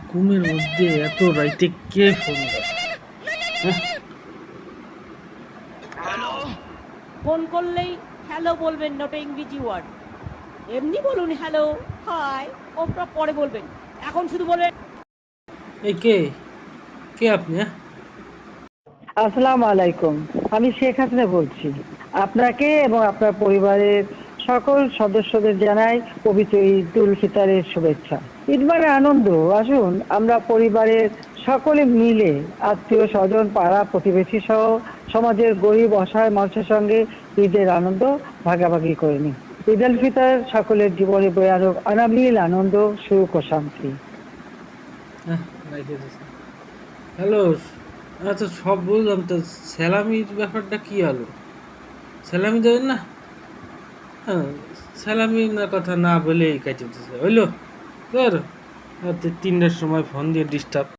ঘুমের মধ্যে এত রাইতে কে ফোন করে? হ্যাঁ? ফোন করলেই হ্যালো বলবেন, নট ইংরেজি ওয়ার্ড। এমনি বলুন হ্যালো, হাই, ওটা পরে বলবেন। এখন শুধু বলেন এই কে কে আপনি? হ্যাঁ, আসসালামু আলাইকুম। আমি শেখ হাসিনা বলছি। আপনাকে এবং আপনার পরিবারের সকল সদস্যদের জানাই পবিত্র ঈদ উল ফিতরের শুভেচ্ছা। ঈদ মানে আনন্দ। আসুন আমরা পরিবারের সকলে মিলে আত্মীয় স্বজন পাড়া প্রতিবেশী সহ সমাজের গরিব অসহায় মানুষের সঙ্গে ঈদের আনন্দ ভাগাভাগি করে নিই। ঈদ উল ফিতর সকলের জীবনে বয়ে আনুক অনাবিল আনন্দ, সুখ ও শান্তি। হ্যাঁ, রাইখে দিছি। হ্যালো। আচ্ছা, সব বুঝলাম, তো স্যালামির ব্যাপারটা কি হলো? স্যালামি দেবেন না? হ্যাঁ, স্যালামির না কথা না বলেই কাটিয়ে দিতেছে হইলো। ধর, রাতে 3টার সময় ফোন দিয়ে ডিস্টার্ব।